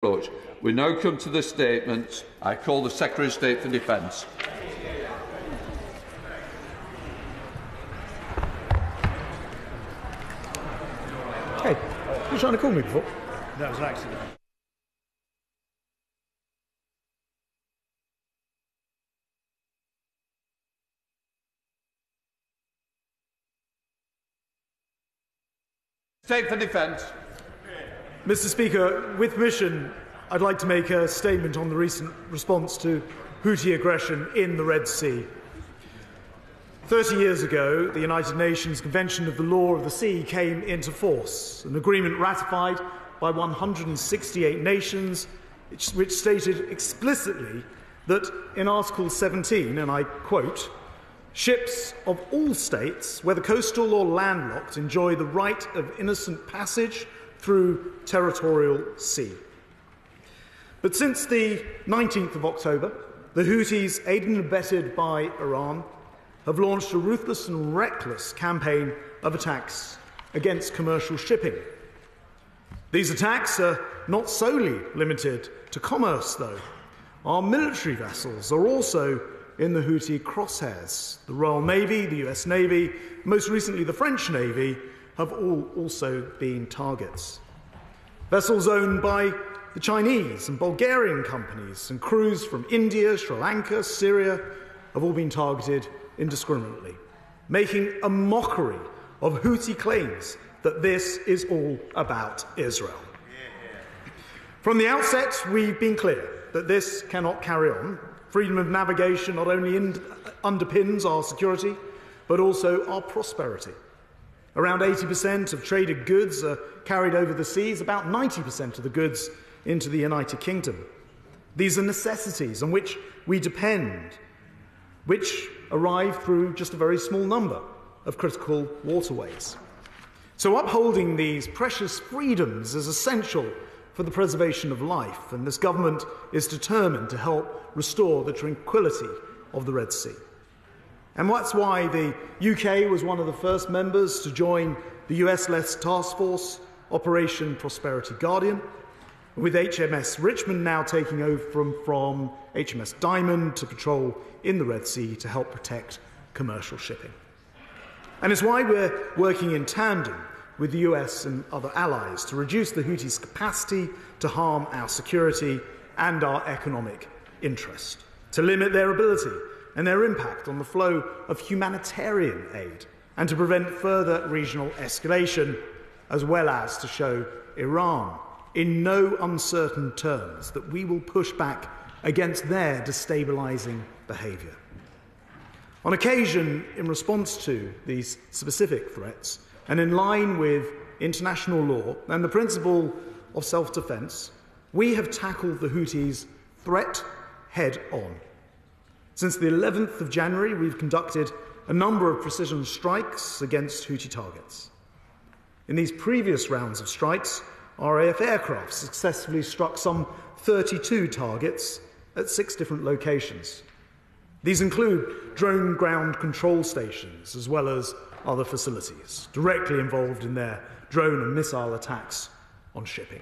approach. We now come to the statements. I call the Secretary of State for Defence. Hey, you trying to call me before? That was an accident. State for Defence. Mr. Speaker, with permission, I'd like to make a statement on the recent response to Houthi aggression in the Red Sea. 30 years ago, the United Nations Convention of the Law of the Sea came into force, an agreement ratified by 168 nations, which stated explicitly that in Article 17, and I quote, "Ships of all states, whether coastal or landlocked, enjoy the right of innocent passage through territorial sea." But since the 19th of October, the Houthis, aided and abetted by Iran, have launched a ruthless and reckless campaign of attacks against commercial shipping. These attacks are not solely limited to commerce, though. Our military vessels are also in the Houthi crosshairs. The Royal Navy, the US Navy, most recently the French Navy, have all also been targets. Vessels owned by the Chinese and Bulgarian companies and crews from India, Sri Lanka, Syria have all been targeted indiscriminately, making a mockery of Houthi claims that this is all about Israel. From the outset, we've been clear that this cannot carry on. Freedom of navigation not only underpins our security, but also our prosperity. Around 80% of traded goods are carried over the seas, about 90% of the goods into the United Kingdom. These are necessities on which we depend, which arrive through just a very small number of critical waterways. So upholding these precious freedoms is essential for the preservation of life, and this government is determined to help restore the tranquility of the Red Sea. And that's why the UK was one of the first members to join the US-led task force, Operation Prosperity Guardian, with HMS Richmond now taking over from HMS Diamond to patrol in the Red Sea to help protect commercial shipping. And it's why we're working in tandem with the US and other allies to reduce the Houthis' capacity to harm our security and our economic interest, to limit their ability and their impact on the flow of humanitarian aid, and to prevent further regional escalation, as well as to show Iran in no uncertain terms that we will push back against their destabilising behaviour. On occasion, in response to these specific threats, and in line with international law and the principle of self-defence, we have tackled the Houthis' threat head-on. Since the 11th of January, we've conducted a number of precision strikes against Houthi targets. In these previous rounds of strikes, RAF aircraft successfully struck some 32 targets at 6 different locations. These include drone ground control stations, as well as other facilities directly involved in their drone and missile attacks on shipping.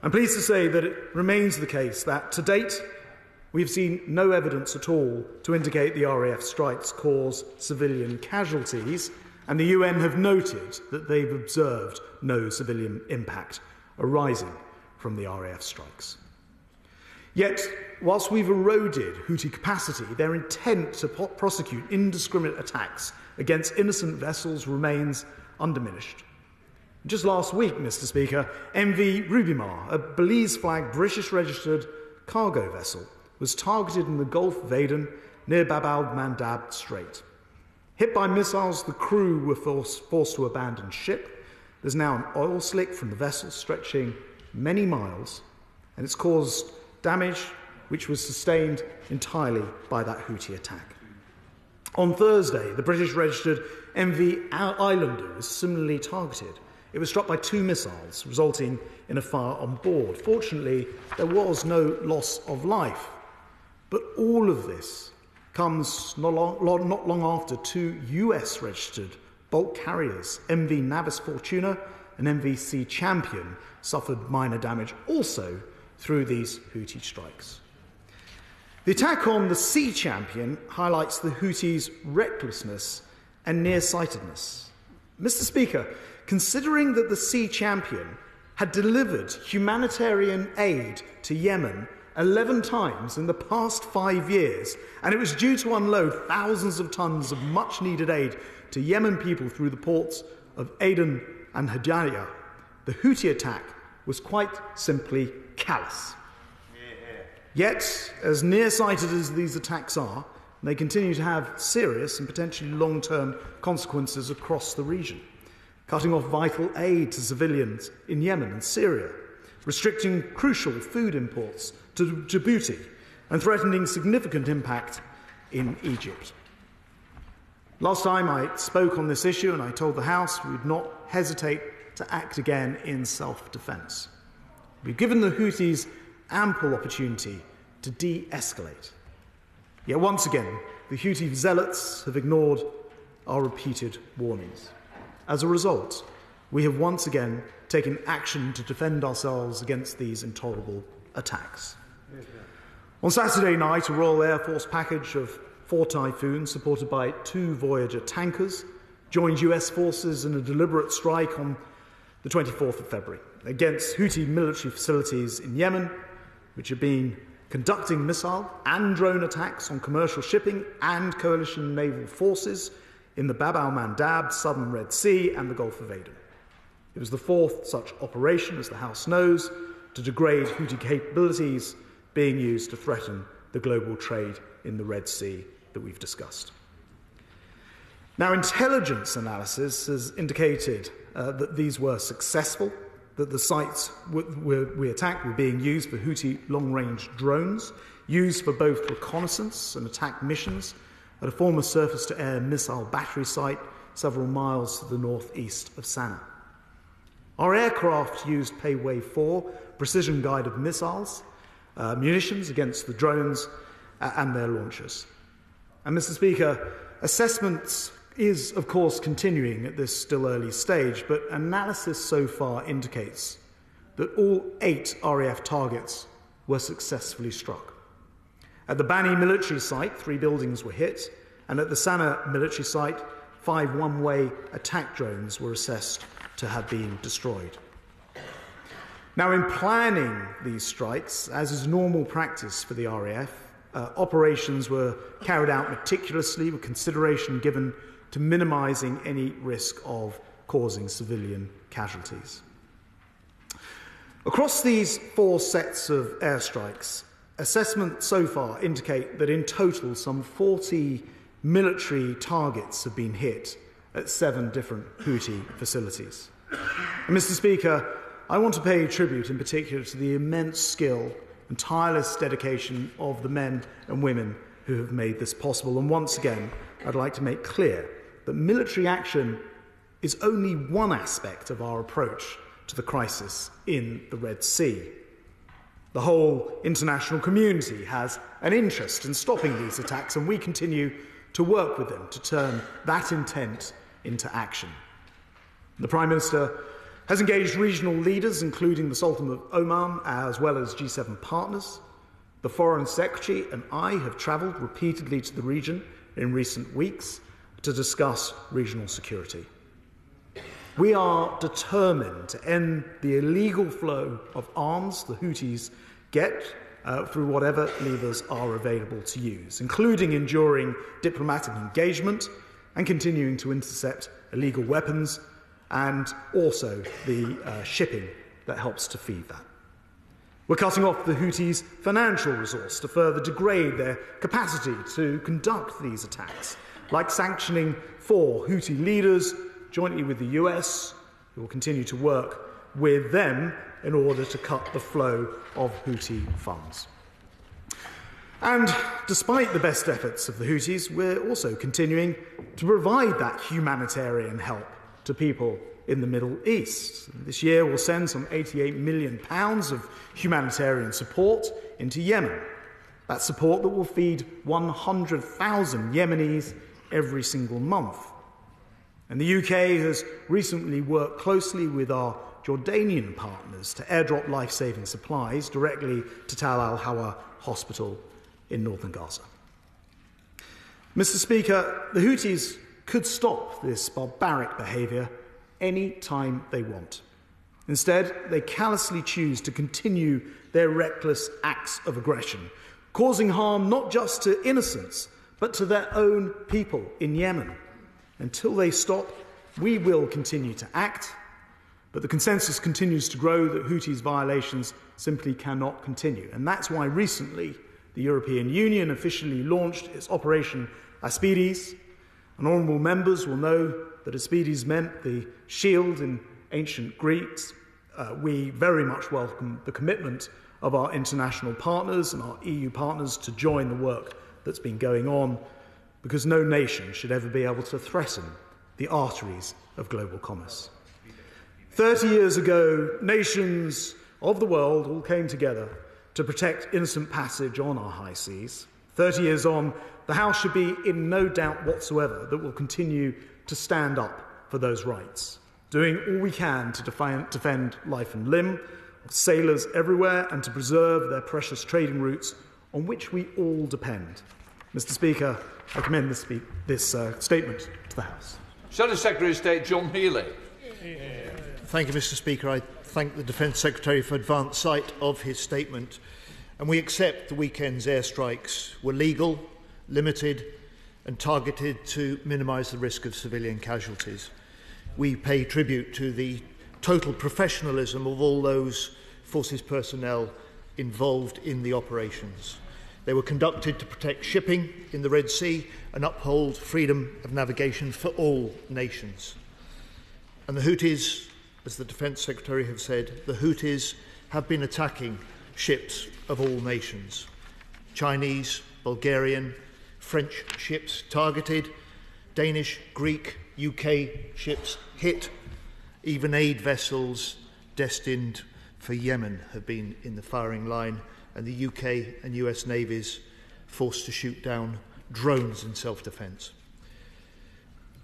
I'm pleased to say that it remains the case that, to date, we have seen no evidence at all to indicate the RAF strikes cause civilian casualties, and the UN have noted that they've observed no civilian impact arising from the RAF strikes. Yet, whilst we've eroded Houthi capacity, their intent to prosecute indiscriminate attacks against innocent vessels remains undiminished. Just last week, Mr. Speaker, MV Rubimar, a Belize-flagged British-registered cargo vessel, was targeted in the Gulf of Aden near Bab al-Mandab Strait. Hit by missiles, the crew were forced to abandon ship. There's now an oil slick from the vessel stretching many miles, and it's caused damage which was sustained entirely by that Houthi attack. On Thursday, the British-registered MV Islander was similarly targeted. It was struck by 2 missiles, resulting in a fire on board. Fortunately, there was no loss of life. But all of this comes not long after 2 US-registered bulk carriers, MV Navis Fortuna an MVC champion, suffered minor damage also through these Houthi strikes. The attack on the Sea Champion highlights the Houthis' recklessness and nearsightedness. Mr. Speaker, considering that the Sea Champion had delivered humanitarian aid to Yemen 11 times in the past 5 years, and it was due to unload thousands of tons of much-needed aid to Yemen people through the ports of Aden and Hadiyah, the Houthi attack was quite simply callous. Yet, as nearsighted as these attacks are, they continue to have serious and potentially long-term consequences across the region, cutting off vital aid to civilians in Yemen and Syria, restricting crucial food imports to Djibouti, and threatening significant impact in Egypt. Last time I spoke on this issue and I told the House we would not hesitate to act again in self-defence. We've given the Houthis ample opportunity to de-escalate. Yet once again, the Houthi zealots have ignored our repeated warnings. As a result, we have once again taken action to defend ourselves against these intolerable attacks. On Saturday night, a Royal Air Force package of 4 Typhoons, supported by 2 Voyager tankers, joined US forces in a deliberate strike on the 24th of February against Houthi military facilities in Yemen, which have been conducting missile and drone attacks on commercial shipping and coalition naval forces in the Bab al-Mandab, southern Red Sea, and the Gulf of Aden. It was the 4th such operation, as the House knows, to degrade Houthi capabilities being used to threaten the global trade in the Red Sea that we've discussed. Now, intelligence analysis has indicated that these were successful, that the sites we attacked were being used for Houthi long-range drones, used for both reconnaissance and attack missions at a former surface-to-air missile battery site several miles to the northeast of Sana'a. Our aircraft used Pei-Wei 4 precision-guided missiles, munitions against the drones and their launchers. And, Mr. Speaker, assessments is, of course, continuing at this still early stage, but analysis so far indicates that all 8 RAF targets were successfully struck. At the Bani military site, 3 buildings were hit, and at the Sana'a military site, 5 one-way attack drones were assessed to have been destroyed. Now, in planning these strikes, as is normal practice for the RAF, operations were carried out meticulously with consideration given to minimising any risk of causing civilian casualties. Across these 4 sets of airstrikes, assessments so far indicate that in total some 40 military targets have been hit at 7 different Houthi facilities. And, Mr. Speaker, I want to pay tribute in particular to the immense skill and tireless dedication of the men and women who have made this possible. And once again, I'd like to make clear that military action is only one aspect of our approach to the crisis in the Red Sea. The whole international community has an interest in stopping these attacks, and we continue to work with them to turn that intent into action. The Prime Minister has engaged regional leaders, including the Sultan of Oman, as well as G7 partners. The Foreign Secretary and I have travelled repeatedly to the region in recent weeks to discuss regional security. We are determined to end the illegal flow of arms the Houthis get through whatever levers are available to use, including enduring diplomatic engagement and continuing to intercept illegal weapons and also the shipping that helps to feed that. We're cutting off the Houthis' financial resource to further degrade their capacity to conduct these attacks, like sanctioning 4 Houthi leaders jointly with the US, who will continue to work with them in order to cut the flow of Houthi funds. And despite the best efforts of the Houthis, we're also continuing to provide that humanitarian help to people in the Middle East. This year we'll send some £88 million of humanitarian support into Yemen. That support that will feed 100,000 Yemenis every single month. And the UK has recently worked closely with our Jordanian partners to airdrop life-saving supplies directly to Tal al-Hawa Hospital in northern Gaza. Mr. Speaker, the Houthis could stop this barbaric behaviour any time they want. Instead, they callously choose to continue their reckless acts of aggression, causing harm not just to innocents, but to their own people in Yemen. Until they stop, we will continue to act, but the consensus continues to grow that Houthis' violations simply cannot continue. And that's why recently the European Union officially launched its Operation Aspides. And honourable members will know that Aspides meant the shield in ancient Greeks. We very much welcome the commitment of our international partners and our EU partners to join the work that's been going on, because no nation should ever be able to threaten the arteries of global commerce. 30 years ago, nations of the world all came together to protect innocent passage on our high seas. 30 years on, the House should be in no doubt whatsoever that we'll continue to stand up for those rights, doing all we can to defend life and limb of sailors everywhere and to preserve their precious trading routes on which we all depend. Mr. Speaker, I commend this statement to the House. Shadow Secretary of State John Healey. Thank you, Mr. Speaker. I thank the Defence Secretary for advance sight of his statement. And we accept the weekend's airstrikes were legal, limited and targeted to minimise the risk of civilian casualties. We pay tribute to the total professionalism of all those forces personnel involved in the operations. They were conducted to protect shipping in the Red Sea and uphold freedom of navigation for all nations. And the Houthis, as the Defence Secretary have said, the Houthis have been attacking ships of all nations. Chinese, Bulgarian, French ships targeted, Danish, Greek, UK ships hit, even aid vessels destined for Yemen have been in the firing line, and the UK and US navies forced to shoot down drones in self-defence.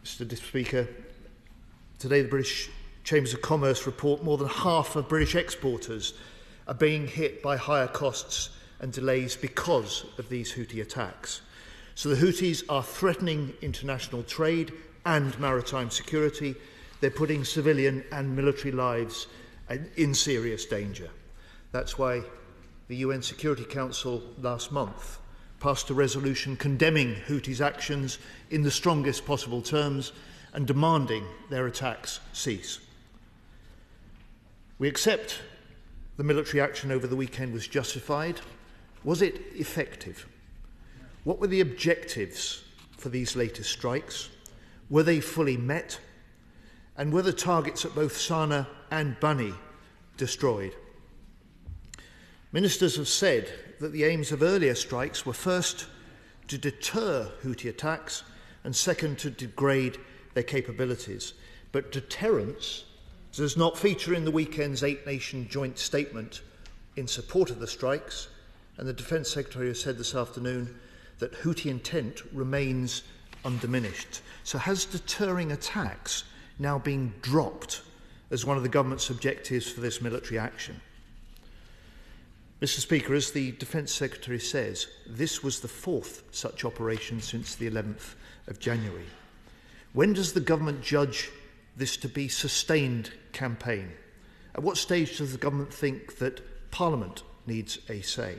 Mr. Speaker, today the British Chambers of Commerce report more than half of British exporters are being hit by higher costs and delays because of these Houthi attacks. So the Houthis are threatening international trade and maritime security. They're putting civilian and military lives in serious danger. That's why the UN Security Council last month passed a resolution condemning Houthis' actions in the strongest possible terms and demanding their attacks cease. We accept the military action over the weekend was justified. Was it effective? What were the objectives for these latest strikes? Were they fully met? And were the targets at both Sana'a and Bani destroyed? Ministers have said that the aims of earlier strikes were first to deter Houthi attacks and second to degrade their capabilities. But deterrence does not feature in the weekend's eight-nation joint statement in support of the strikes, and the Defence Secretary has said this afternoon that Houthi intent remains undiminished. So has deterring attacks now been dropped as one of the government's objectives for this military action? Mr. Speaker, as the Defence Secretary says, this was the fourth such operation since the 11th of January. When does the government judge this to be sustained campaign? At what stage does the government think that Parliament needs a say?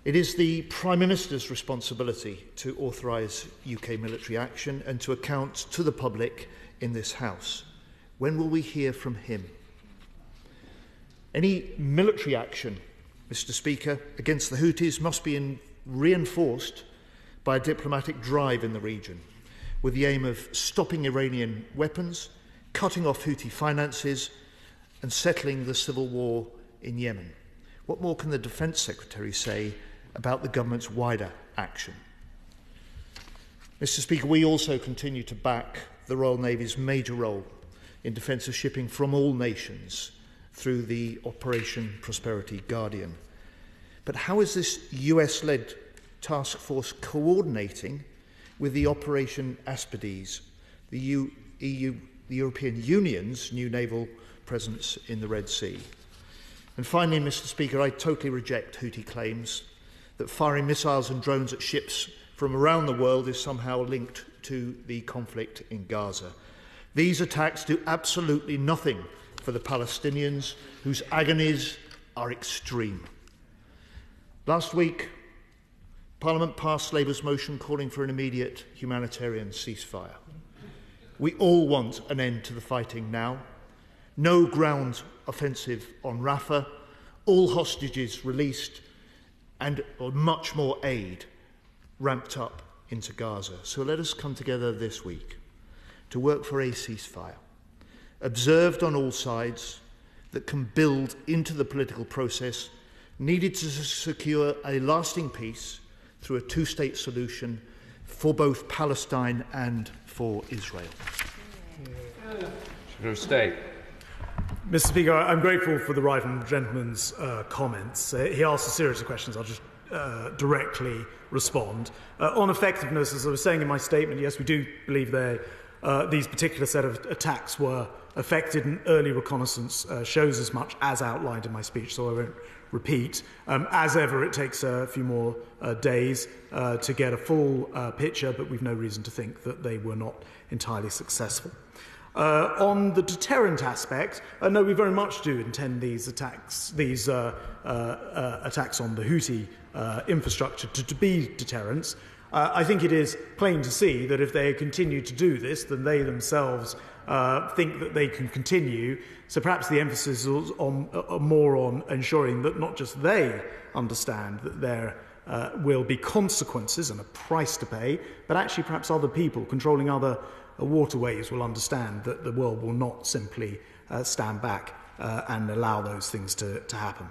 It is the Prime Minister's responsibility to authorise UK military action and to account to the public in this House. When will we hear from him? Any military action, Mr. Speaker, against the Houthis must be reinforced by a diplomatic drive in the region, with the aim of stopping Iranian weapons, cutting off Houthi finances and settling the civil war in Yemen. What more can the Defence Secretary say about the government's wider action? Mr. Speaker, we also continue to back the Royal Navy's major role in defence of shipping from all nations through the Operation Prosperity Guardian. But how is this US-led task force coordinating with the Operation Aspides the European Union's new naval presence in the Red Sea. And finally, Mr. Speaker, I totally reject Houthi claims that firing missiles and drones at ships from around the world is somehow linked to the conflict in Gaza. These attacks do absolutely nothing for the Palestinians, whose agonies are extreme. Last week, Parliament passed Labour's motion calling for an immediate humanitarian ceasefire. We all want an end to the fighting now. No ground offensive on Rafah, all hostages released, and much more aid ramped up into Gaza. So let us come together this week to work for a ceasefire, observed on all sides, that can build into the political process needed to secure a lasting peace through a two-state solution for both Palestine and for Israel. Secretary of State. Mr. Speaker, I'm grateful for the right honourable gentleman's comments. He asked a series of questions. I'll just directly respond. On effectiveness, as I was saying in my statement, yes, we do believe these particular set of attacks were effective, and early reconnaissance shows as much, as outlined in my speech, so I won't repeat. As ever, it takes a few more days to get a full picture, but we've no reason to think that they were not entirely successful. On the deterrent aspect, no, we very much do intend these attacks on the Houthi infrastructure to be deterrents. I think it is plain to see that if they continue to do this, then they themselves think that they can continue. So perhaps the emphasis is more on ensuring that not just they understand that there will be consequences and a price to pay, but actually perhaps other people controlling other waterways will understand that the world will not simply stand back and allow those things to happen.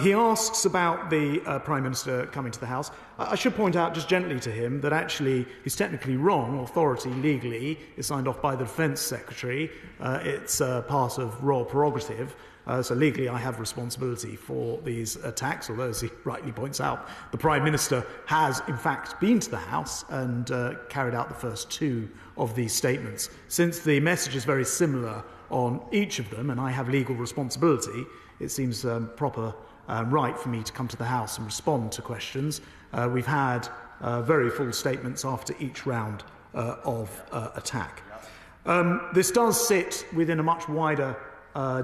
He asks about the Prime Minister coming to the House. I should point out just gently to him that actually he's technically wrong. Authority legally is signed off by the Defence Secretary. It's part of royal prerogative. So legally I have responsibility for these attacks, although, as he rightly points out, the Prime Minister has in fact been to the House and carried out the first two of these statements. Since the message is very similar on each of them and I have legal responsibility, it seems proper right for me to come to the House and respond to questions. We've had very full statements after each round of attack. This does sit within a much wider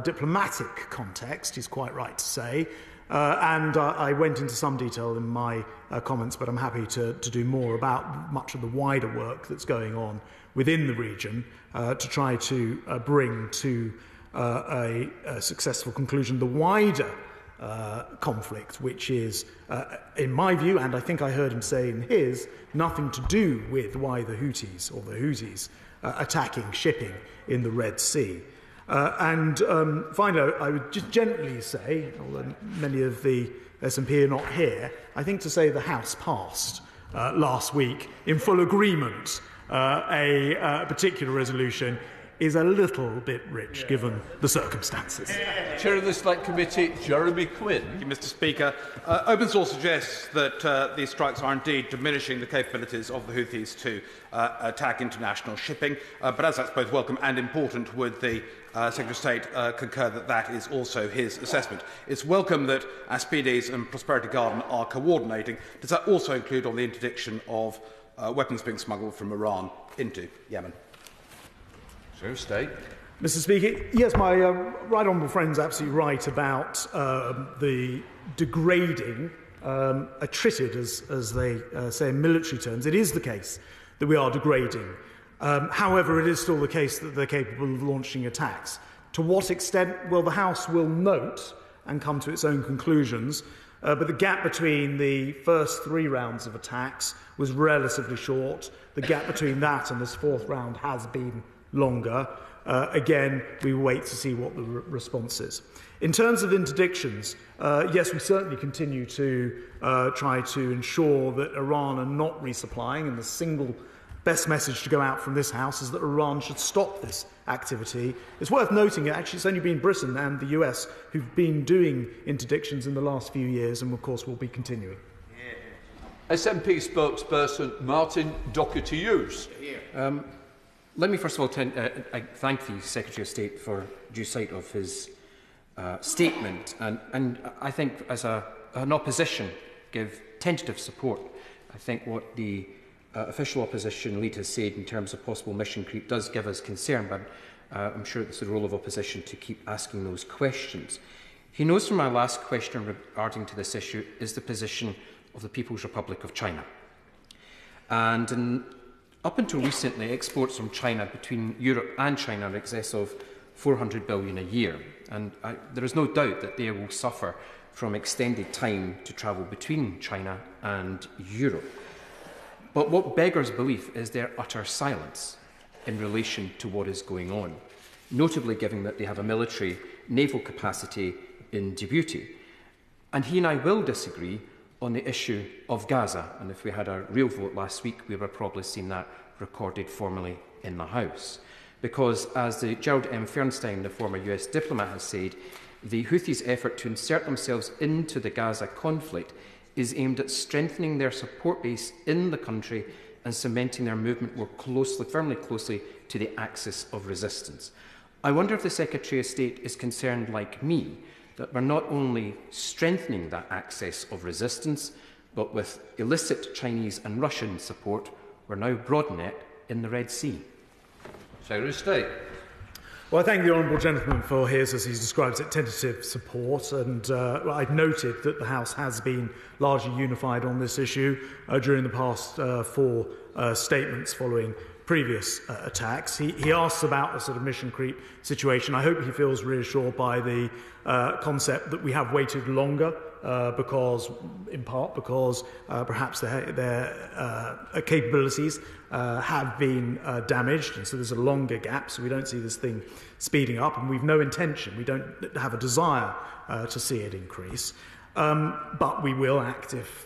diplomatic context, he's quite right to say, and I went into some detail in my comments, but I'm happy to do more about much of the wider work that's going on within the region to try to bring to a successful conclusion the wider conflict, which is, in my view, and I think I heard him say in his, nothing to do with why the Houthis attacking shipping in the Red Sea. And finally, I would just gently say, although many of the SNP are not here, I think to say the House passed last week in full agreement a particular resolution is a little bit rich given the circumstances. Chair of the Select Committee, Jeremy Quin. Thank you, Mr. Speaker. Open source suggests that these strikes are indeed diminishing the capabilities of the Houthis to attack international shipping. But as that's both welcome and important, would the Secretary of State concur that that is also his assessment? It's welcome that Aspides and Prosperity Garden are coordinating. Does that also include on the interdiction of weapons being smuggled from Iran into Yemen? Secretary of State. Mr. Speaker, yes, my right honourable friend's absolutely right about the degrading, attrited, as they say in military terms. It is the case that we are degrading. However, it is still the case that they're capable of launching attacks. To what extent? Well, the House will note and come to its own conclusions, but the gap between the first three rounds of attacks was relatively short. The gap between that and this fourth round has been longer. Again, we will wait to see what the response is. In terms of interdictions, yes, we certainly continue to try to ensure that Iran are not resupplying, and the single best message to go out from this House is that Iran should stop this activity. It's worth noting that actually it's only been Britain and the US who've been doing interdictions in the last few years, and of course will be continuing. SNP spokesperson Martin Docherty-Hughes. Let me first of all thank the Secretary of State for due sight of his statement, and I think as an opposition give tentative support. I think what the official opposition lead has said in terms of possible mission creep does give us concern, but I'm sure it's the role of opposition to keep asking those questions. He knows from my last question regarding to this issue is the position of the People's Republic of China. And up until recently, exports from China between Europe and China are in excess of 400 billion a year. And there is no doubt that they will suffer from extended time to travel between China and Europe. But what beggars belief is their utter silence in relation to what is going on, notably given that they have a military naval capacity in Djibouti. And he and I will disagree on the issue of Gaza, and if we had a real vote last week, we would have probably seen that recorded formally in the House. Because, as the Gerald M. Fernstein, the former US diplomat, has said, the Houthis' effort to insert themselves into the Gaza conflict is aimed at strengthening their support base in the country and cementing their movement more firmly closely to the axis of resistance. I wonder if the Secretary of State is concerned, like me, that we're not only strengthening that axis of resistance, but with illicit Chinese and Russian support, we're now broadening it in the Red Sea. Secretary of State. Well, I thank the honourable gentleman for his, as he describes it, tentative support, and I've noted that the House has been largely unified on this issue during the past four statements following previous attacks. He asks about the sort of mission creep situation. I hope he feels reassured by the concept that we have waited longer in part because perhaps their capabilities have been damaged, and so there's a longer gap, so we don't see this thing speeding up, and we've no intention, we don't have a desire to see it increase. But we will act if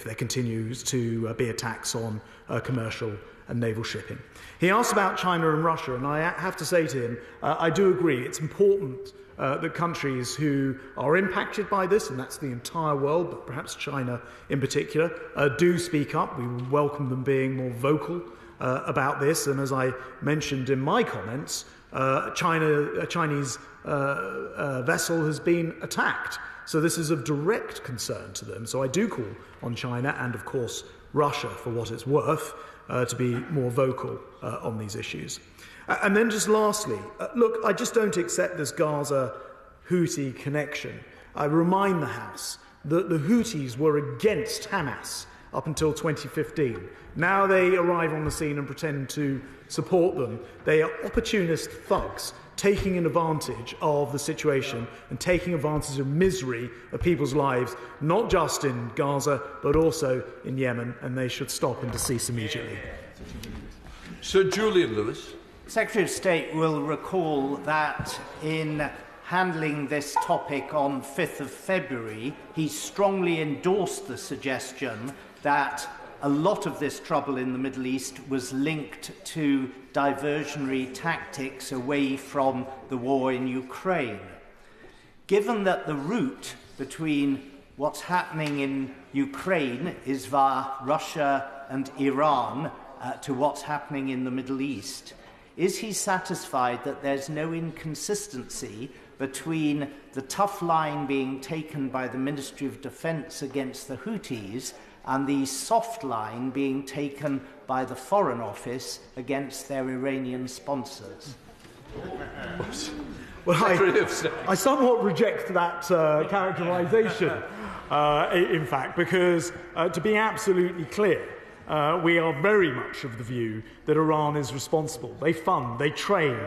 there continues to be attacks on commercial and naval shipping. He asked about China and Russia, and I have to say to him, I do agree, it's important that countries who are impacted by this, and that's the entire world, but perhaps China in particular, do speak up. We welcome them being more vocal about this, and as I mentioned in my comments, a Chinese vessel has been attacked. So this is of direct concern to them. So I do call on China and, of course, Russia, for what it's worth, to be more vocal on these issues. And then just lastly, look, I just don't accept this Gaza-Houthi connection. I remind the House that the Houthis were against Hamas up until 2015. Now they arrive on the scene and pretend to support them. They are opportunist thugs taking an advantage of the situation and taking advantage of misery of people's lives, not just in Gaza, but also in Yemen, and they should stop and cease immediately. Sir Julian Lewis. Secretary of State will recall that in handling this topic on 5th of February, he strongly endorsed the suggestion that a lot of this trouble in the Middle East was linked to diversionary tactics away from the war in Ukraine. Given that the route between what's happening in Ukraine is via Russia and Iran to what's happening in the Middle East, is he satisfied that there's no inconsistency between the tough line being taken by the Ministry of Defence against the Houthis and the soft line being taken by the Foreign Office against their Iranian sponsors? Well, I somewhat reject that characterisation, in fact, because to be absolutely clear, we are very much of the view that Iran is responsible. They fund, they train,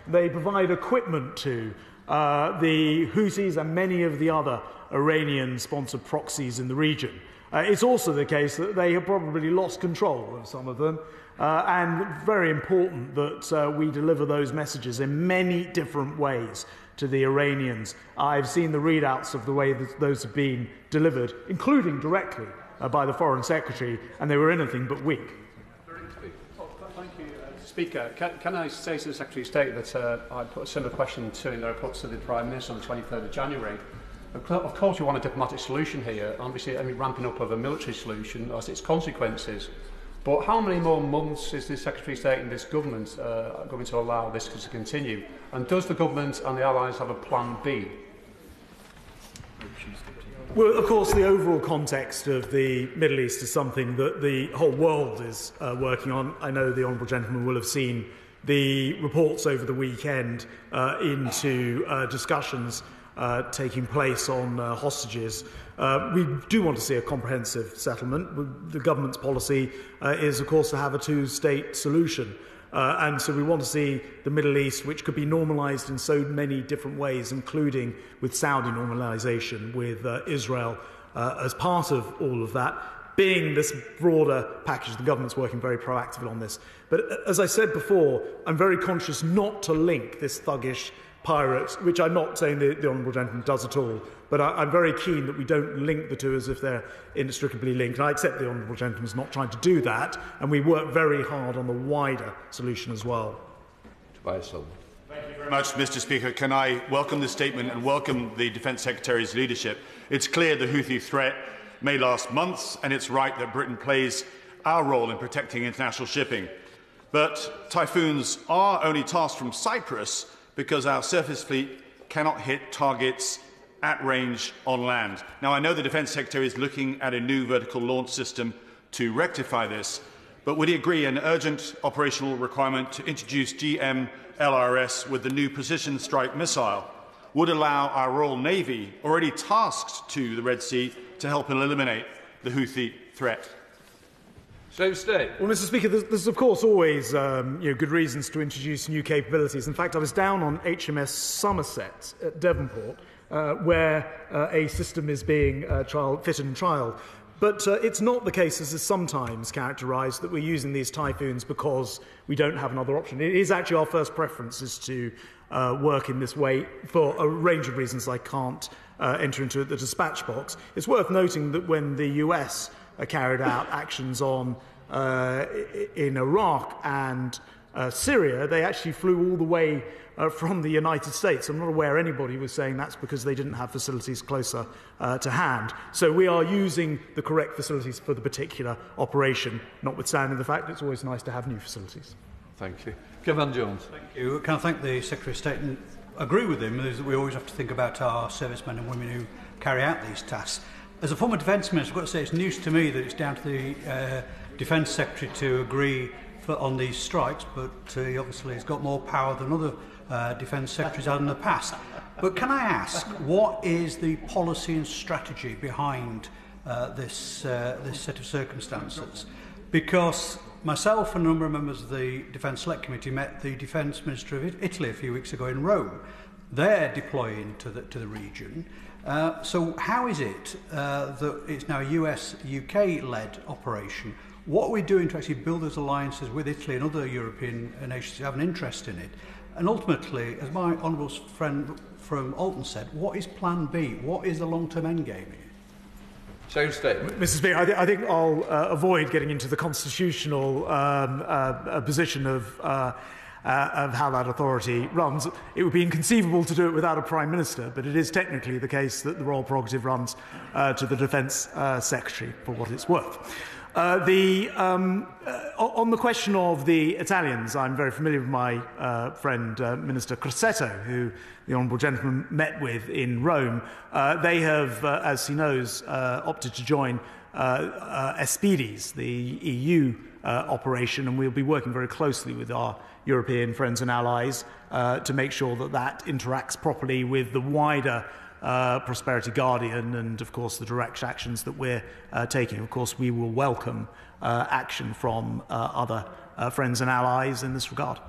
they provide equipment to the Houthis and many of the other Iranian-sponsored proxies in the region. It's also the case that they have probably lost control of some of them, and very important that we deliver those messages in many different ways to the Iranians. I've seen the readouts of the way that those have been delivered, including directly by the Foreign Secretary, and they were anything but weak. Thank you, Speaker. Can I say to the Secretary of State that I put a similar question to in the report to the Prime Minister on the 23rd of January. Of course, we want a diplomatic solution here. Obviously, any ramping up of a military solution has its consequences. But how many more months is the Secretary of State and this government going to allow this to continue? And does the government and the Allies have a plan B? Well, of course, the overall context of the Middle East is something that the whole world is working on. I know the Honourable Gentleman will have seen the reports over the weekend into discussions taking place on hostages. We do want to see a comprehensive settlement. The government's policy is, of course, to have a two-state solution. And so we want to see the Middle East, which could be normalised in so many different ways, including with Saudi normalisation, with Israel as part of all of that, being this broader package. The government's working very proactively on this. But as I said before, I'm very conscious not to link this thuggish pirates, which I'm not saying the Honourable Gentleman does at all, but I'm very keen that we don't link the two as if they're inextricably linked. And I accept the Honourable Gentleman's not trying to do that, and we work very hard on the wider solution as well. Thank you very much, Mr. Speaker. Can I welcome this statement and welcome the Defence Secretary's leadership? It's clear the Houthi threat may last months, and it's right that Britain plays our role in protecting international shipping. But typhoons are only tasked from Cyprus because our surface fleet cannot hit targets at range on land. Now, I know the Defence Secretary is looking at a new vertical launch system to rectify this, but would he agree an urgent operational requirement to introduce GMLRS with the new precision strike missile would allow our Royal Navy, already tasked to the Red Sea, to help eliminate the Houthi threat? Same state. Well, Mr. Speaker, there's of course always good reasons to introduce new capabilities. In fact, I was down on HMS Somerset at Devonport, where a system is being fitted and trialled. But it's not the case, as is sometimes characterised, that we're using these typhoons because we don't have another option. It is actually our first preference is to work in this way for a range of reasons I can't enter into the dispatch box. It's worth noting that when the US carried out actions on in Iraq and Syria, they actually flew all the way from the United States. I'm not aware anybody was saying that's because they didn't have facilities closer to hand. So we are using the correct facilities for the particular operation, notwithstanding the fact it's always nice to have new facilities. Thank you. Kevin Jones. Thank you. Can I thank the Secretary of State and agree with him that we always have to think about our servicemen and women who carry out these tasks. As a former Defence Minister, I've got to say it's news to me that it's down to the Defence Secretary to agree on these strikes, but he obviously has got more power than other Defence Secretaries had in the past. But can I ask, what is the policy and strategy behind this set of circumstances? Because myself and a number of members of the Defence Select Committee met the Defence Minister of Italy a few weeks ago in Rome. They're deploying to the region. So how is it that it's now a US-UK-led operation? What are we doing to actually build those alliances with Italy and other European nations who have an interest in it? And ultimately, as my honourable friend from Halton said, what is Plan B? What is the long-term end game here? Same statement. Mr. Speaker, I think I'll avoid getting into the constitutional position of how that authority runs. It would be inconceivable to do it without a Prime Minister, but it is technically the case that the royal prerogative runs to the Defence Secretary, for what it's worth. On the question of the Italians, I'm very familiar with my friend Minister Crosetto, who the Honourable Gentleman met with in Rome. They have, as he knows, opted to join Espides, the EU operation, and we'll be working very closely with our European friends and allies to make sure that that interacts properly with the wider Prosperity Guardian and, of course, the direct actions that we're taking. Of course, we will welcome action from other friends and allies in this regard.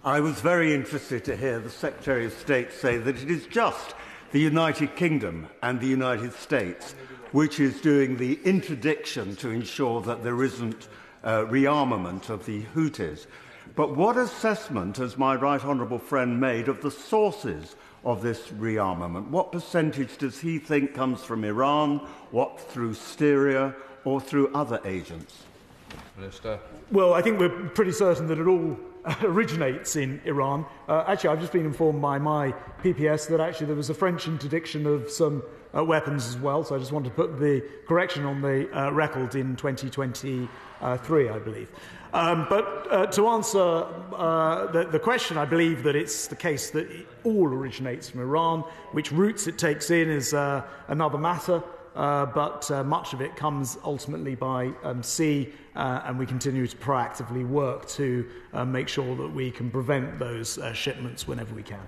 I was very interested to hear the Secretary of State say that it is just the United Kingdom and the United States which is doing the interdiction to ensure that there isn't rearmament of the Houthis. But what assessment has my right honourable friend made of the sources of this rearmament? What percentage does he think comes from Iran, what through Syria or through other agents? Minister. Well, I think we're pretty certain that it all originates in Iran. Actually, I've just been informed by my PPS that actually there was a French interdiction of some weapons as well, so I just want to put the correction on the record in 2023, I believe. But to answer the question, I believe that it's the case that it all originates from Iran. Which routes it takes in is another matter, but much of it comes ultimately by sea, and we continue to proactively work to make sure that we can prevent those shipments whenever we can.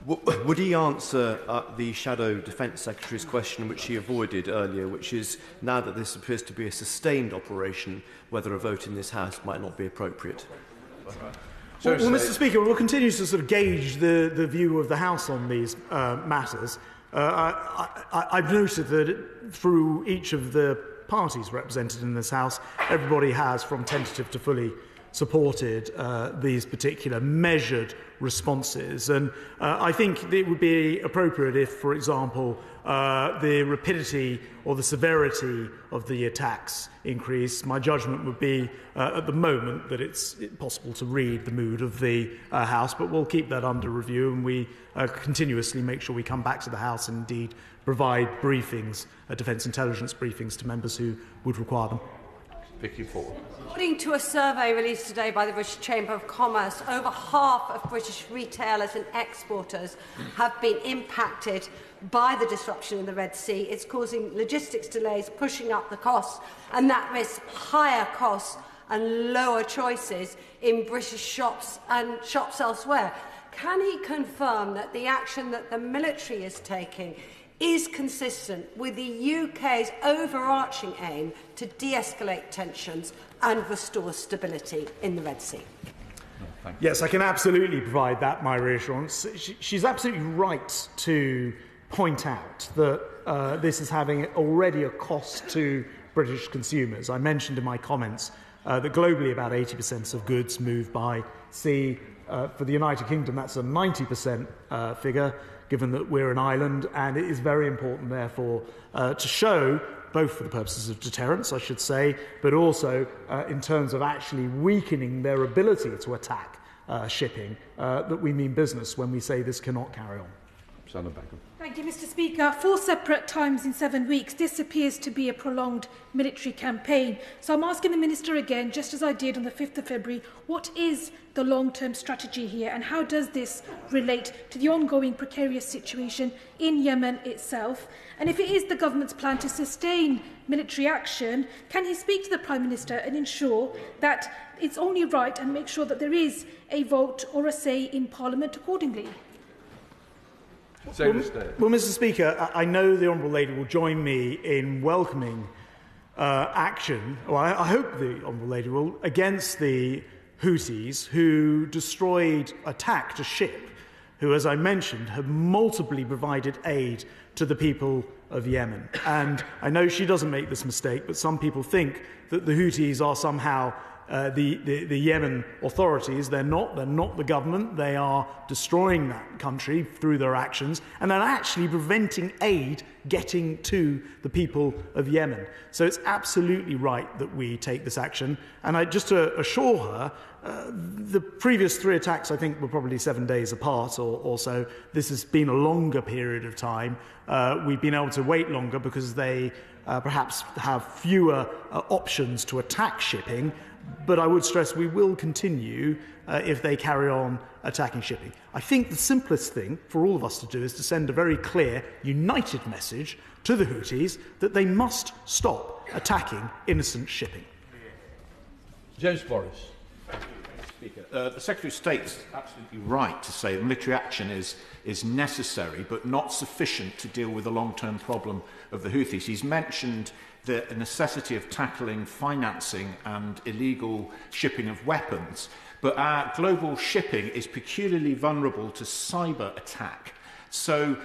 Would he answer the Shadow Defence Secretary's question, which he avoided earlier, which is, now that this appears to be a sustained operation, whether a vote in this House might not be appropriate? Well, Mr. Speaker, we'll continue to sort of gauge the view of the House on these matters. I've noted that through each of the parties represented in this House, everybody has, from tentative to fully, supported these particular measured responses. And I think it would be appropriate if, for example, the rapidity or the severity of the attacks increased. My judgment would be, at the moment, that it's possible to read the mood of the House, but we'll keep that under review, and we continuously make sure we come back to the House and indeed provide briefings, defence intelligence briefings, to members who would require them. Vicky Ford. According to a survey released today by the British Chamber of Commerce, over half of British retailers and exporters have been impacted by the disruption in the Red Sea. It's causing logistics delays, pushing up the costs, and that risks higher costs and lower choices in British shops and shops elsewhere. Can he confirm that the action that the military is taking is consistent with the UK's overarching aim to de-escalate tensions and restore stability in the Red Sea? Yes, I can absolutely provide that, my reassurance. She's absolutely right to point out that this is having already a cost to British consumers. I mentioned in my comments that globally about 80% of goods move by sea. For the United Kingdom, that's a 90% figure, given that we're an island, and it is very important, therefore, to show, both for the purposes of deterrence, I should say, but also in terms of actually weakening their ability to attack shipping, that we mean business when we say this cannot carry on. Thank you, Mr. Speaker. 4 separate times in 7 weeks. This appears to be a prolonged military campaign. So I'm asking the Minister again, just as I did on the 5th of February, what is the long-term strategy here, and how does this relate to the ongoing precarious situation in Yemen itself? And if it is the government's plan to sustain military action, can he speak to the Prime Minister and ensure that it's only right and make sure that there is a vote or a say in Parliament accordingly? Well, Mr. Speaker, I know the Honourable Lady will join me in welcoming action, or I hope the Honourable Lady will, against the Houthis who attacked a ship who, as I mentioned, have multiply provided aid to the people of Yemen. And I know she doesn't make this mistake, but some people think that the Houthis are somehow the Yemen authorities. They're not the government. They are destroying that country through their actions, and they're actually preventing aid getting to the people of Yemen. So it's absolutely right that we take this action. And just to assure her, the previous 3 attacks, I think, were probably 7 days apart or so. This has been a longer period of time. We've been able to wait longer because they perhaps have fewer options to attack shipping. But I would stress we will continue if they carry on attacking shipping. I think the simplest thing for all of us to do is to send a very clear, united message to the Houthis that they must stop attacking innocent shipping. James Boris. Speaker. The Secretary of State is absolutely right to say that military action is necessary but not sufficient to deal with the long-term problem of the Houthis. He's mentioned the necessity of tackling financing and illegal shipping of weapons, but our global shipping is peculiarly vulnerable to cyber attack. So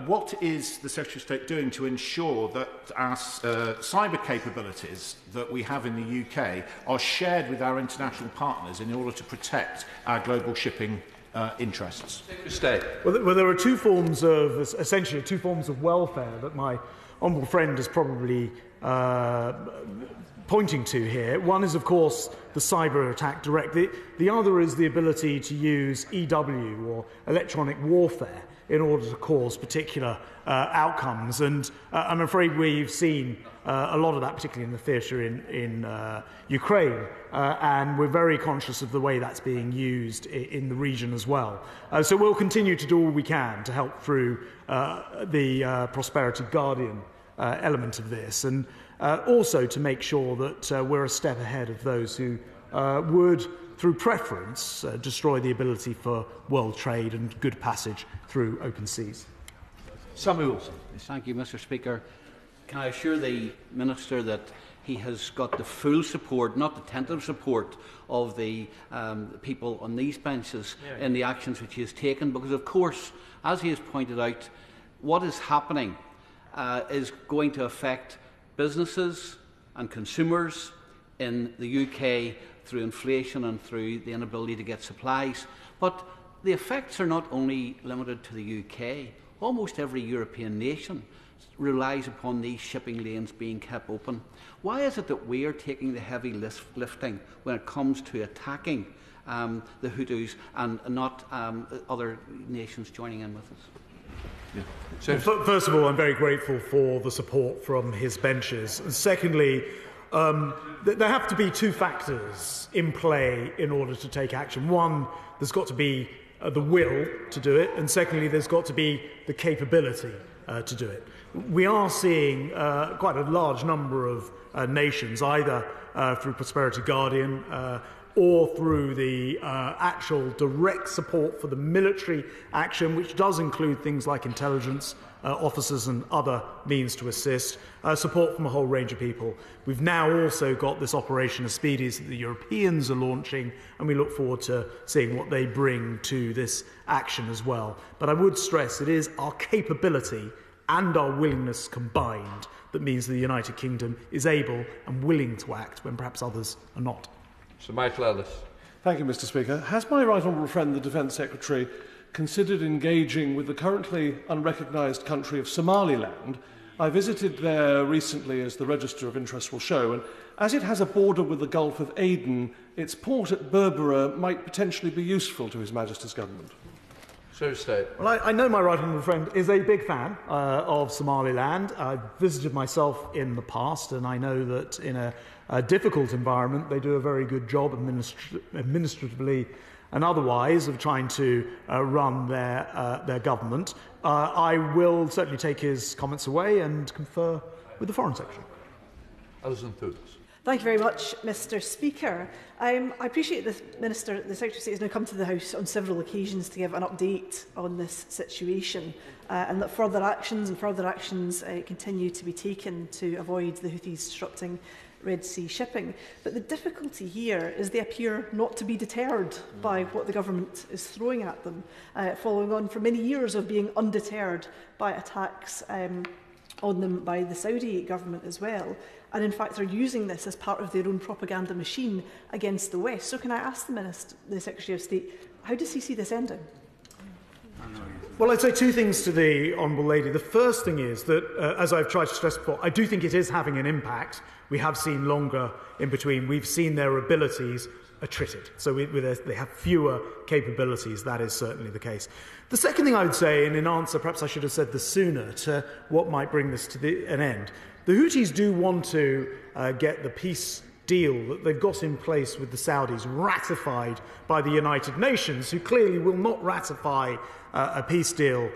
what is the Secretary of State doing to ensure that our cyber capabilities that we have in the UK are shared with our international partners in order to protect our global shipping interests? Well, there are essentially two forms of welfare that my honourable friend has probably pointing to here. One is, of course, the cyber attack direct. The other is the ability to use EW, or electronic warfare, in order to cause particular outcomes. And I'm afraid we've seen a lot of that, particularly in the theatre in Ukraine, and we're very conscious of the way that's being used in the region as well. So we'll continue to do all we can to help through the Prosperity Guardian element of this, and also to make sure that we're a step ahead of those who would, through preference, destroy the ability for world trade and good passage through open seas. Samuel Wilson. Thank you, Mr. Speaker. Can I assure the Minister that he has got the full support, not the tentative support, of the people on these benches in the actions which he has taken? Because, of course, as he has pointed out, what is happening is going to affect businesses and consumers in the UK through inflation and through the inability to get supplies. But the effects are not only limited to the UK. Almost every European nation relies upon these shipping lanes being kept open. Why is it that we are taking the heavy lifting when it comes to attacking the Hutus and not other nations joining in with us? Yeah. So, first of all, I'm very grateful for the support from his benches. And secondly, there have to be two factors in play in order to take action. One, there's got to be the will to do it, and secondly, there's got to be the capability to do it. We are seeing quite a large number of nations, either through Prosperity Guardian or through the actual direct support for the military action, which does include things like intelligence officers and other means to assist, support from a whole range of people. We've now also got this Operation Aspides that the Europeans are launching, and we look forward to seeing what they bring to this action as well. But I would stress it is our capability and our willingness combined that means the United Kingdom is able and willing to act when perhaps others are not. Sir Michael Ellis. Thank you, Mr. Speaker. Has my right honourable friend, the Defence Secretary, considered engaging with the currently unrecognised country of Somaliland? I visited there recently, as the Register of Interest will show, and as it has a border with the Gulf of Aden, its port at Berbera might potentially be useful to His Majesty's government. So state. Well, I know my right honourable friend is a big fan of Somaliland. I've visited myself in the past, and I know that in a difficult environment they do a very good job administratively and otherwise of trying to run their government. I will certainly take his comments away and confer with the Foreign Secretary. Alison Thoots. Thank you very much, Mr. Speaker. I appreciate the Secretary of State has now come to the House on several occasions to give an update on this situation, and that further actions continue to be taken to avoid the Houthis disrupting Red Sea shipping. But the difficulty here is they appear not to be deterred by what the government is throwing at them, following on from many years of being undeterred by attacks on them by the Saudi government as well, and in fact are using this as part of their own propaganda machine against the West. So can I ask the Secretary of State, how does he see this ending? Well, I'd say two things to the Honourable Lady. The first thing is that, as I've tried to stress before, I do think it is having an impact. We have seen longer in between. We've seen their abilities attrited. So they have fewer capabilities. That is certainly the case. The second thing I would say, and in answer, perhaps I should have said this sooner, to what might bring this to an end. The Houthis do want to get the peace deal that they've got in place with the Saudis ratified by the United Nations, who clearly will not ratify a peace deal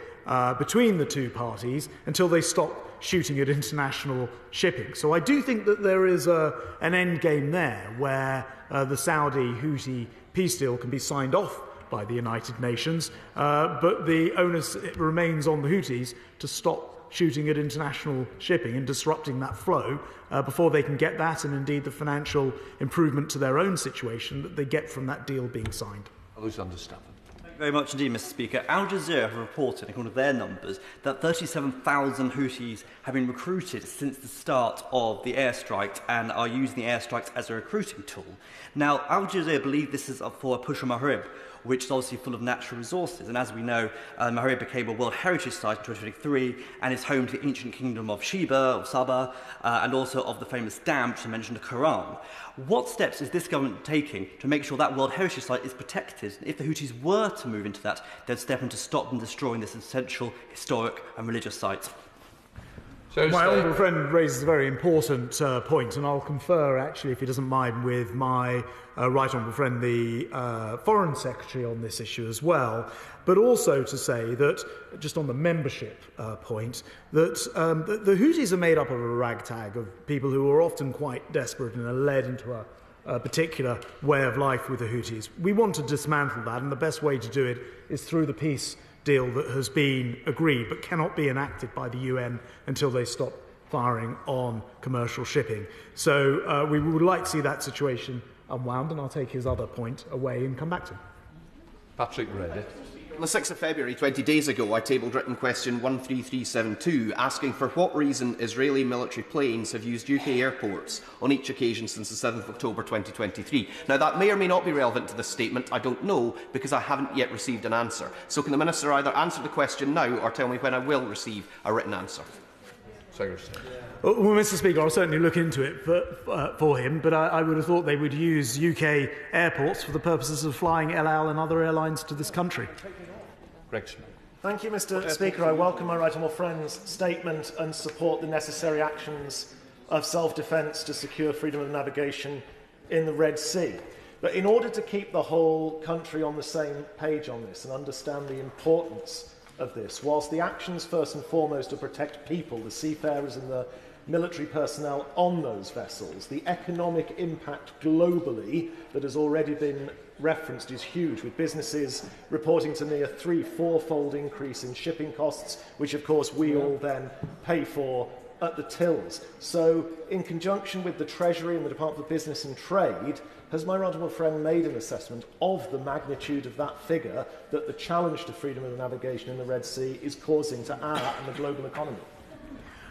between the two parties until they stop shooting at international shipping. So I do think that there is an end game there where the Saudi-Houthi peace deal can be signed off by the United Nations, but the onus remains on the Houthis to stop shooting at international shipping and disrupting that flow before they can get that and indeed the financial improvement to their own situation that they get from that deal being signed. Alexander Stafford. Thank you very much indeed, Mr. Speaker. Al Jazeera have reported, according to their numbers, that 37,000 Houthis have been recruited since the start of the airstrikes and are using the airstrikes as a recruiting tool. Now, Al Jazeera believe this is for Push al-Maghrib, which is obviously full of natural resources. And as we know, Mahari became a World Heritage Site in 2023 and is home to the ancient kingdom of Sheba, or Saba, and also of the famous dam, which I mentioned, the Quran. What steps is this government taking to make sure that World Heritage Site is protected? If the Houthis were to move into that, they'd step in to stop them destroying this essential historic and religious site. My honourable friend raises a very important point, and I'll confer, actually, if he doesn't mind, with my right honourable friend, the Foreign Secretary, on this issue as well. But also to say that, just on the membership point, that the Houthis are made up of a ragtag of people who are often quite desperate and are led into a particular way of life with the Houthis. We want to dismantle that, and the best way to do it is through the peace deal that has been agreed but cannot be enacted by the UN until they stop firing on commercial shipping. So we would like to see that situation unwound, and I'll take his other point away and come back to him. Patrick Grady. On the 6th of February, 20 days ago, I tabled written question 13372, asking for what reason Israeli military planes have used UK airports on each occasion since the 7th of October 2023. Now, that may or may not be relevant to this statement. I don't know, because I haven't yet received an answer. So can the Minister either answer the question now or tell me when I will receive a written answer? Secretary. Well, Mr. Speaker, I'll certainly look into it for him, but I would have thought they would use UK airports for the purposes of flying El Al and other airlines to this country. Greg Smith. Thank you, Mr. Speaker. I welcome my right honourable friend's statement and support the necessary actions of self-defence to secure freedom of navigation in the Red Sea. But in order to keep the whole country on the same page on this and understand the importance of this, whilst the actions first and foremost to protect people, the seafarers and the military personnel on those vessels, the economic impact globally that has already been referenced is huge, with businesses reporting to me a 3-4-fold increase in shipping costs, which of course we all then pay for at the tills. So, in conjunction with the Treasury and the Department of Business and Trade, has my right honourable friend made an assessment of the magnitude of that figure that the challenge to freedom of navigation in the Red Sea is causing to our and the global economy?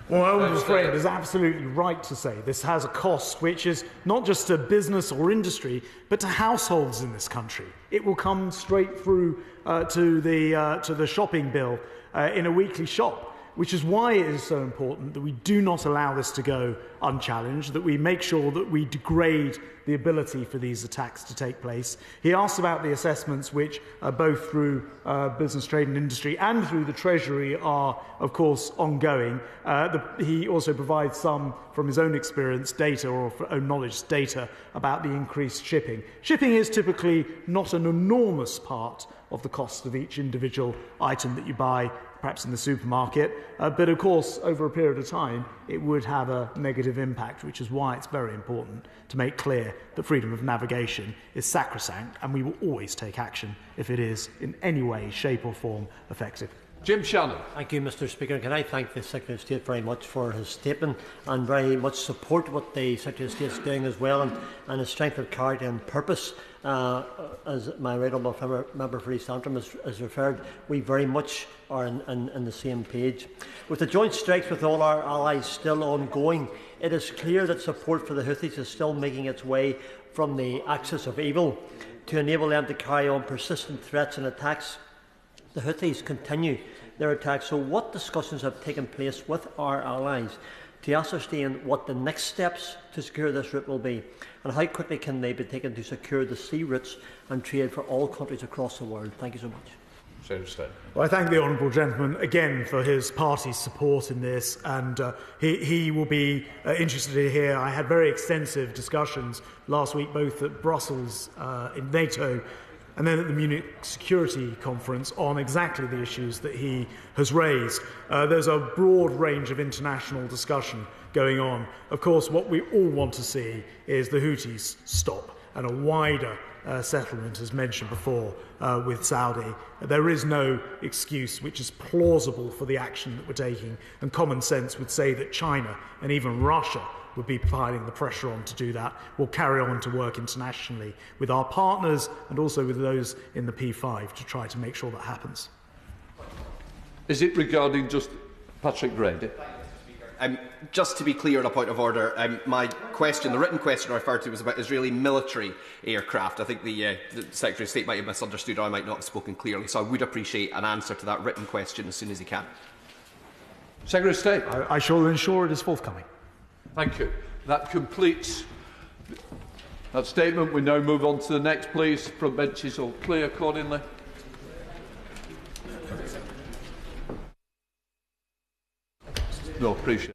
Well, my honourable friend is absolutely right to say this has a cost which is not just to business or industry, but to households in this country. It will come straight through to the shopping bill in a weekly shop, which is why it is so important that we do not allow this to go unchallenged, that we make sure that we degrade the ability for these attacks to take place. He asked about the assessments which, both through business, trade and industry and through the Treasury, are, of course, ongoing. He also provides some, from his own experience, data, or own knowledge, data about the increased shipping. Shipping is typically not an enormous part of the cost of each individual item that you buy, perhaps in the supermarket, but of course over a period of time it would have a negative impact, which is why it's very important to make clear that freedom of navigation is sacrosanct, and we will always take action if it is in any way, shape or form effective. Jim Shannon. Thank you, Mr. Speaker. Can I thank the Secretary of State very much for his statement and very much support what the Secretary of State is doing as well, and his strength of character and purpose. As my right honourable member for East Antrim has referred, we very much are in the same page. With the joint strikes with all our allies still ongoing, it is clear that support for the Houthis is still making its way from the axis of evil to enable them to carry on persistent threats and attacks. The Houthis continue their attacks, so what discussions have taken place with our allies to ascertain what the next steps to secure this route will be, and how quickly can they be taken to secure the sea routes and trade for all countries across the world? Thank you so much. Well, I thank the honourable gentleman again for his party's support in this, and he will be interested to hear. I had very extensive discussions last week, both at Brussels in NATO and then at the Munich Security Conference, on exactly the issues that he has raised. There's a broad range of international discussion going on. Of course, what we all want to see is the Houthis stop, and a wider settlement, as mentioned before, with Saudi. There is no excuse which is plausible for the action that we're taking, and common sense would say that China and even Russia would be piling the pressure on to do that. We'll carry on to work internationally with our partners and also with those in the P5 to try to make sure that happens. Is it regarding just Patrick Grady? Just to be clear on a point of order, my question, the written question I referred to, was about Israeli military aircraft. I think the Secretary of State might have misunderstood, or I might not have spoken clearly, so I would appreciate an answer to that written question as soon as he can. Secretary of State. I shall ensure it is forthcoming. Thank you. That completes that statement. We now move on to the next, please. Front benches all clear accordingly. No, appreciate it.